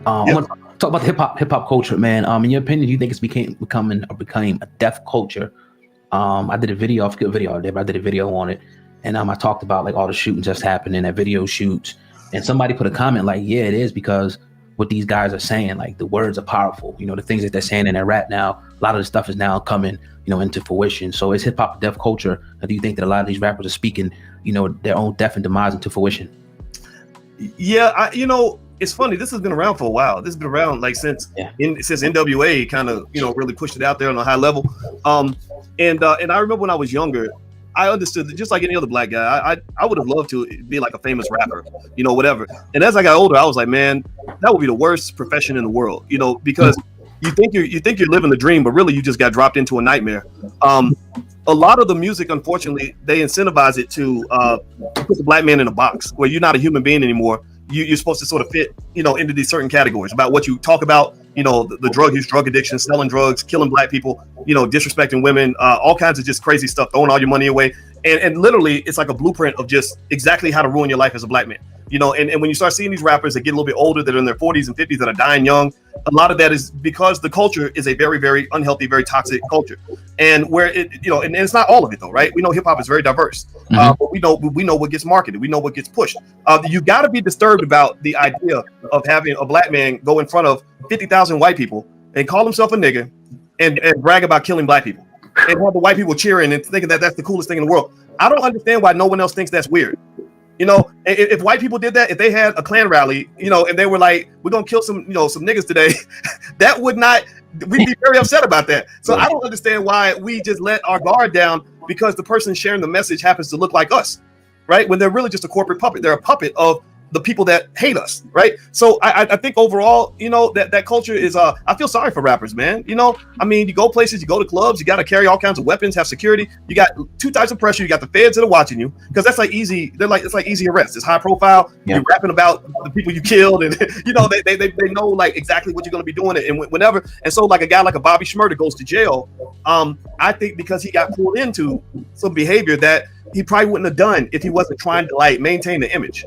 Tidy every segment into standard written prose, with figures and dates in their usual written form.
I want to talk about the hip hop culture, man. In your opinion, do you think it's became a death culture? I did a video, I forget what video I did, but I did a video on it, and I talked about like all the shootings that's happening at video shoots, and somebody put a comment like, yeah, it is, because what these guys are saying, like the words are powerful. The things that they're saying in their rap now, a lot of the stuff is now coming, into fruition. So is hip hop a death culture? Or do you think that a lot of these rappers are speaking, their own death and demise into fruition? Yeah, it's funny. This has been around for a while. This has been around like since NWA kind of really pushed it out there on a high level. And I remember when I was younger, I understood that just like any other black guy, I would have loved to be like a famous rapper, whatever. And as I got older, I was like, man, that would be the worst profession in the world, because you think you're living the dream, but really you just got dropped into a nightmare. A lot of the music, unfortunately, they incentivize it to put the black man in a box where you're not a human being anymore. You're supposed to sort of fit, into these certain categories about what you talk about, the drug use, drug addiction, selling drugs, killing black people, disrespecting women, all kinds of just crazy stuff, throwing all your money away. And literally, it's like a blueprint of just exactly how to ruin your life as a black man. And when you start seeing these rappers that get a little bit older, that are in their 40s and 50s, that are dying young, a lot of that is because the culture is a very, very unhealthy, very toxic culture. And where and it's not all of it though, right? We know hip hop is very diverse, but we know what gets marketed, we know what gets pushed. You got to be disturbed about the idea of having a black man go in front of 50,000 white people and call himself a nigga and brag about killing black people and have the white people cheering and thinking that that's the coolest thing in the world. I don't understand why no one else thinks that's weird. If white people did that, if they had a Klan rally, and they were like, we're going to kill some niggas today, we'd be very upset about that. So I don't understand why we just let our guard down because the person sharing the message happens to look like us, right? When they're really just a corporate puppet. They're a puppet of the people that hate us, right? So I think overall, that culture is, I feel sorry for rappers, man. You go places, you go to clubs, you got to carry all kinds of weapons, have security. You got two types of pressure. You got the feds that are watching you because that's like easy. It's like easy arrest. It's high profile. Yeah. You're rapping about the people you killed, and they know like exactly what you're going to be doing and whenever. And so like a guy like a Bobby Shmurda goes to jail. I think because he got pulled into some behavior that he probably wouldn't have done if he wasn't trying to like maintain the image.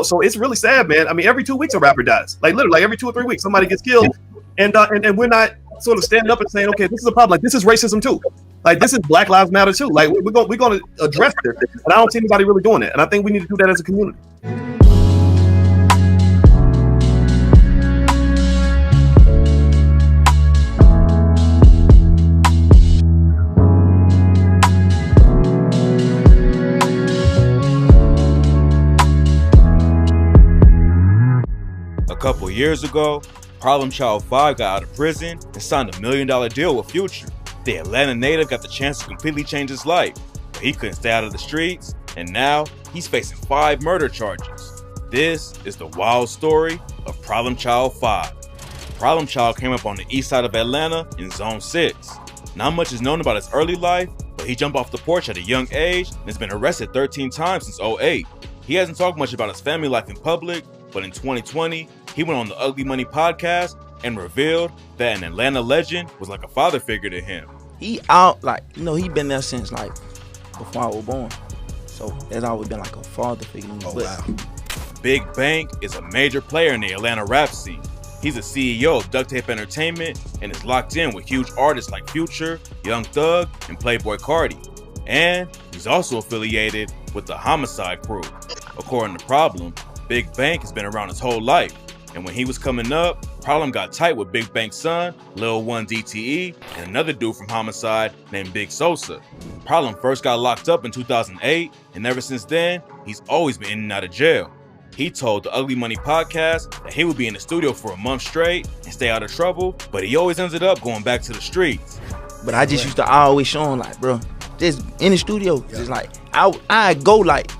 So it's really sad, man. I mean, every 2 weeks a rapper dies. Like literally, like every 2 or 3 weeks, somebody gets killed, and we're not sort of standing up and saying, okay, this is a problem. Like this is racism too. Like this is Black Lives Matter too. Like we're going to address this, and I don't see anybody really doing it. And I think we need to do that as a community. A couple years ago, Problem Child 5 got out of prison and signed a $1 million deal with Future. The Atlanta native got the chance to completely change his life, but he couldn't stay out of the streets, and now he's facing 5 murder charges. This is the wild story of Problem Child 5. Problem Child came up on the east side of Atlanta in Zone 6. Not much is known about his early life, but he jumped off the porch at a young age and has been arrested 13 times since 2008. He hasn't talked much about his family life in public, but in 2020, he went on the Ugly Money podcast and revealed that an Atlanta legend was like a father figure to him. He out, like, he been there since like before I was born. So that's always been like a father figure to me. Oh, wow. Big Bank is a major player in the Atlanta rap scene. He's a CEO of Duct Tape Entertainment and is locked in with huge artists like Future, Young Thug, and Playboi Carti. And he's also affiliated with the Homicide Crew. According to Problem, Big Bank has been around his whole life, and when he was coming up, Problem got tight with Big Bank's son, Lil 1 DTE, and another dude from Homicide named Big Sosa. Problem first got locked up in 2008, and ever since then, he's always been in and out of jail. He told the Ugly Money podcast that he would be in the studio for a month straight and stay out of trouble, but he always ended up going back to the streets. But I just used to always show him like, bro, just in the studio, just like, I go like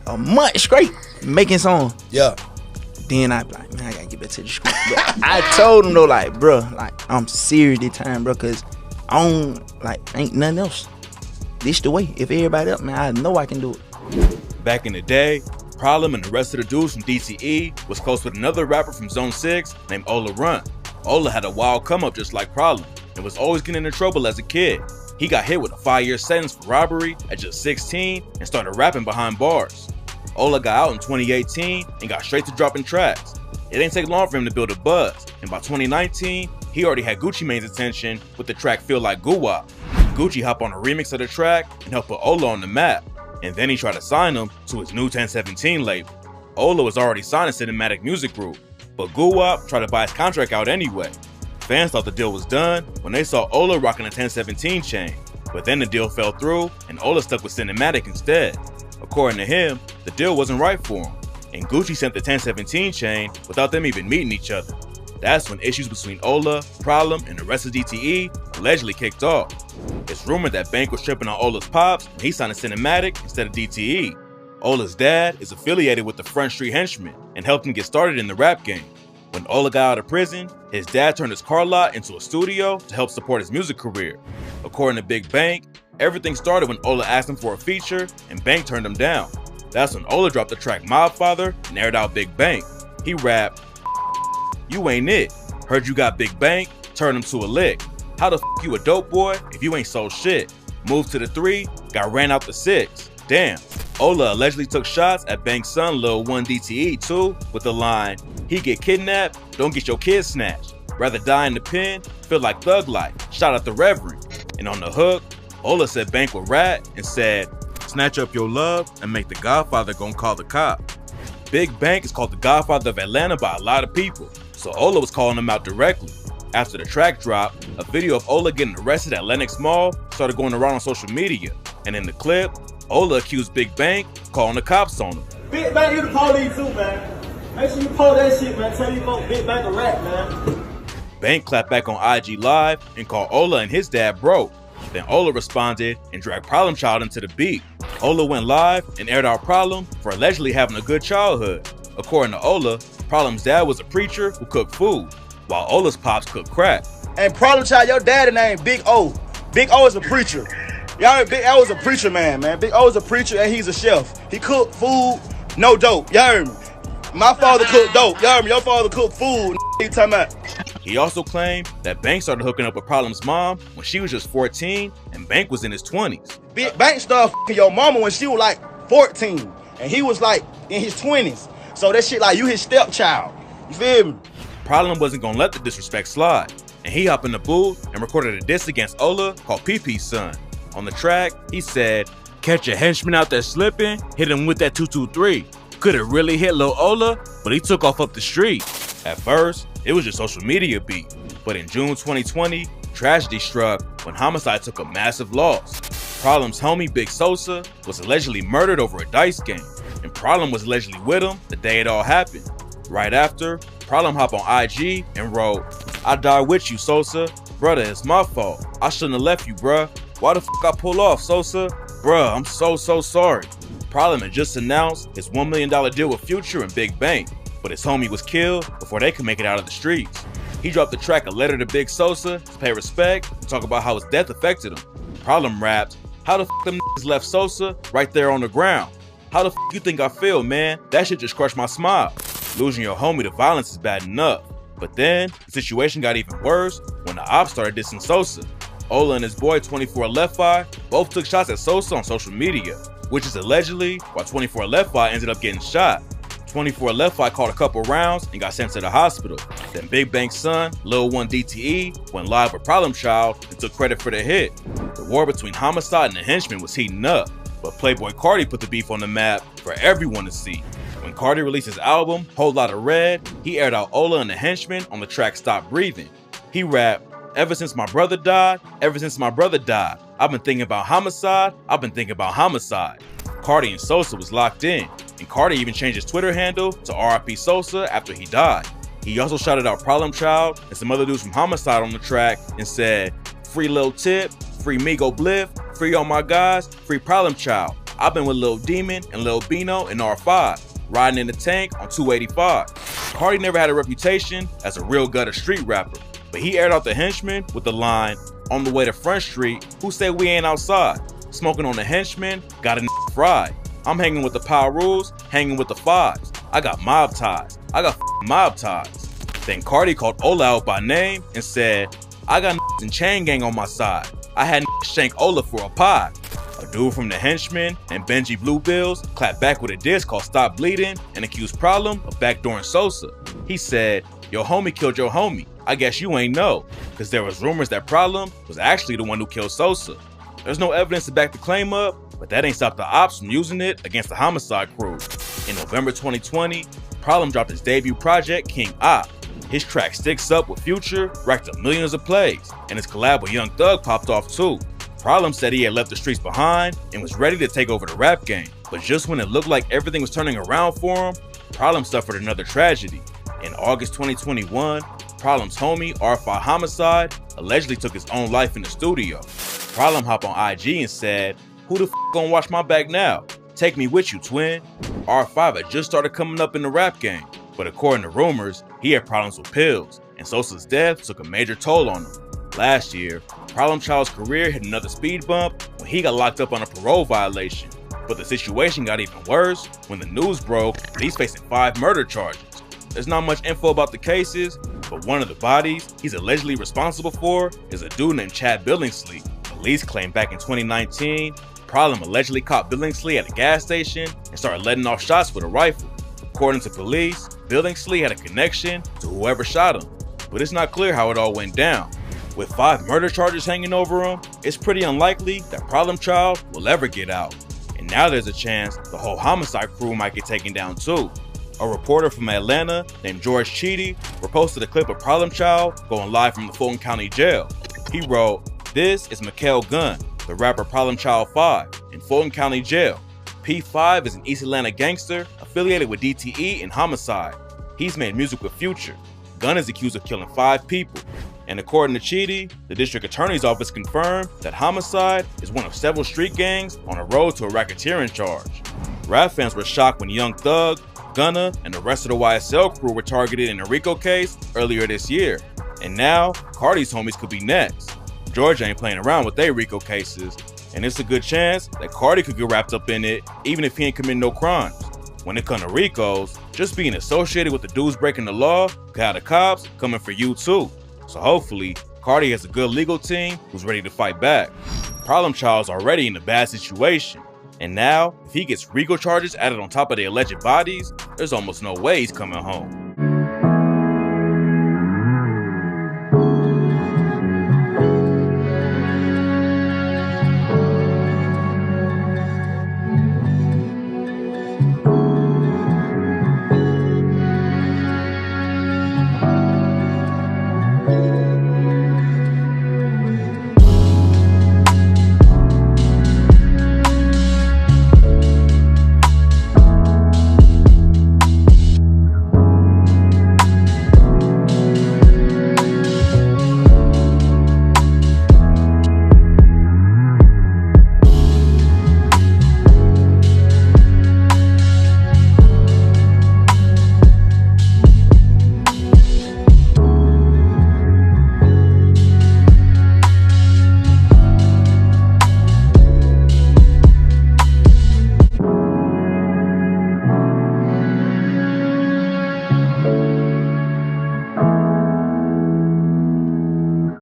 a month straight making songs. Yeah. Then I be like, man, I gotta get back to the school. But I told him though, like, bro, like, I'm serious this time, bro, cause I don't, like, ain't nothing else. This the way. If everybody else, man, I know I can do it. Back in the day, Problem and the rest of the dudes from DTE was close with another rapper from Zone 6 named Ola Runt. Ola had a wild come up just like Problem and was always getting into trouble as a kid. He got hit with a 5-year sentence for robbery at just 16 and started rapping behind bars. Ola got out in 2018 and got straight to dropping tracks. It didn't take long for him to build a buzz, and by 2019, he already had Gucci Mane's attention with the track Feel Like Guwap. Gucci hopped on a remix of the track and helped put Ola on the map, and then he tried to sign him to his new 1017 label. Ola was already signed to Cinematic Music Group, but Guwap tried to buy his contract out anyway. Fans thought the deal was done when they saw Ola rocking a 1017 chain, but then the deal fell through and Ola stuck with Cinematic instead. According to him, the deal wasn't right for him, and Gucci sent the 1017 chain without them even meeting each other. That's when issues between Ola, Problem, and the rest of DTE allegedly kicked off. It's rumored that Bank was tripping on Ola's pops when he signed a Cinematic instead of DTE. Ola's dad is affiliated with the Front Street Henchmen and helped him get started in the rap game. When Ola got out of prison, his dad turned his car lot into a studio to help support his music career. According to Big Bank, everything started when Ola asked him for a feature and Bank turned him down. That's when Ola dropped the track Mobfather and aired out Big Bank. He rapped, "You ain't it. Heard you got Big Bank, turn him to a lick. How the f you a dope boy if you ain't sold shit? Moved to the 3, got ran out the 6. Damn." Ola allegedly took shots at Bank's son Lil 1 DTE too, with the line, "He get kidnapped, don't get your kids snatched. Rather die in the pen, feel like Thug Life, shout out the Reverend." And on the hook, Ola said Bank would rat and said, "Snatch up your love and make the Godfather gon' call the cop." Big Bank is called the Godfather of Atlanta by a lot of people, so Ola was calling him out directly. After the track dropped, a video of Ola getting arrested at Lenox Mall started going around on social media, and in the clip, Ola accused Big Bank of calling the cops on him. Big Bank, you the police too, man. Make sure you pull that shit, man. Tell you folks Big Bank a rat, man. Bank clapped back on IG Live and called Ola and his dad broke. Then Ola responded and dragged Problem Child into the beat. Ola went live and aired out Problem for allegedly having a good childhood. According to Ola, Problem's dad was a preacher who cooked food, while Ola's pops cooked crack. And Problem Child, your daddy name Big O. Big O is a preacher. Y'all heard Big O is a preacher, man. Big O is a preacher and he's a chef. He cooked food, no dope. Y'all heard me? My father cooked dope. Y'all heard me? Your father cooked food. You talking about? He also claimed that Bank started hooking up with Problem's mom when she was just 14 and Bank was in his 20s. Big Bank started f***ing your mama when she was like 14 and he was like in his 20s. So that shit like you his stepchild. You feel me? Problem wasn't gonna let the disrespect slide, and he hopped in the booth and recorded a diss against Ola called PP's Son. On the track, he said, "Catch a henchman out there slipping, hit him with that 223. Could've really hit Lil Ola, but he took off up the street." At first, it was just social media beef, but in June 2020, tragedy struck when Homicide took a massive loss. Problem's homie Big Sosa was allegedly murdered over a dice game, and Problem was allegedly with him the day it all happened. Right after, Problem hopped on IG and wrote, "I die with you, Sosa. Brother, it's my fault. I shouldn't have left you, bruh. Why the f I pull off, Sosa? Bruh, I'm so sorry." Problem had just announced his $1 million deal with Future and Big Bank, but his homie was killed before they could make it out of the streets. He dropped the track A Letter to Big Sosa to pay respect and talk about how his death affected him. Problem rapped, "How the f them niggas left Sosa right there on the ground? How the f you think I feel, man? That shit just crushed my smile. Losing your homie to violence is bad enough." But then, the situation got even worse when the ops started dissing Sosa. Ola and his boy 24 Left Eye both took shots at Sosa on social media, which is allegedly why 24 Left Eye ended up getting shot. 24 Left Eye caught a couple rounds and got sent to the hospital. Then Big Bank's son, Lil 1 DTE, went live with Problem Child and took credit for the hit. The war between Homicide and the Henchman was heating up, but Playboi Carti put the beef on the map for everyone to see. When Carti released his album, Whole Lotta Red, he aired out Ola and the Henchman on the track Stop Breathing. He rapped, "Ever since my brother died, I've been thinking about homicide, Carti and Sosa was locked in, and Carti even changed his Twitter handle to RIP Sosa after he died. He also shouted out Problem Child and some other dudes from Homicide on the track and said, "Free Lil Tip, free Migo Bliff, free all my guys, free Problem Child. I've been with Lil Demon and Lil Bino in R5, riding in the tank on 285. Carti never had a reputation as a real gutter street rapper, but he aired out the Henchman with the line, "On the way to Front Street, who said we ain't outside? Smoking on the Henchman, got a fried. I'm hanging with the Power Rules, hanging with the Fives. I got mob ties. Then Carti called Ola out by name and said, "I got and Chain Gang on my side. I had shank Ola for a pie." A dude from the Henchmen and Benji Bluebills clapped back with a diss called Stop Bleeding and accused Problem of backdooring Sosa. He said, "Your homie killed your homie. I guess you ain't know," because there was rumors that Problem was actually the one who killed Sosa. There's no evidence to back the claim up, but that ain't stopped the ops from using it against the Homicide crew. In November 2020, Problem dropped his debut project, King Op. His track Sticks Up with Future racked up millions of plays, and his collab with Young Thug popped off too. Problem said he had left the streets behind and was ready to take over the rap game, but just when it looked like everything was turning around for him, Problem suffered another tragedy. In August 2021, Problem's homie, R5 Homicide, allegedly took his own life in the studio. Problem hopped on IG and said, "Who the f gonna watch my back now? Take me with you, twin." R5 had just started coming up in the rap game, but according to rumors, he had problems with pills, and Sosa's death took a major toll on him. Last year, Problem Child's career hit another speed bump when he got locked up on a parole violation. But the situation got even worse when the news broke that he's facing 5 murder charges. There's not much info about the cases, but one of the bodies he's allegedly responsible for is a dude named Chad Billingsley. Police claimed back in 2019, Problem allegedly caught Billingsley at a gas station and started letting off shots with a rifle. According to police, Billingsley had a connection to whoever shot him, but it's not clear how it all went down. With 5 murder charges hanging over him, it's pretty unlikely that Problem Child will ever get out. And now there's a chance the whole Homicide crew might get taken down too. A reporter from Atlanta named George Cheedy reposted a clip of Problem Child going live from the Fulton County Jail. He wrote, "This is Mikael Gunn, the rapper Problem Child 5, in Fulton County Jail. P5 is an East Atlanta gangster affiliated with DTE and Homicide. He's made music with Future. Gunn is accused of killing 5 people. And according to Cheedy, the district attorney's office confirmed that Homicide is one of several street gangs on a road to a racketeering charge." Rap fans were shocked when Young Thug, Gunna, and the rest of the YSL crew were targeted in a RICO case earlier this year. And now, Cardi's homies could be next. Georgia ain't playing around with their RICO cases, and it's a good chance that Cardi could get wrapped up in it even if he ain't committing no crimes. When it comes to RICOs, just being associated with the dudes breaking the law could have the cops coming for you too. So hopefully, Cardi has a good legal team who's ready to fight back. Problem Child's already in a bad situation, and now, if he gets RICO charges added on top of the alleged bodies, there's almost no way he's coming home.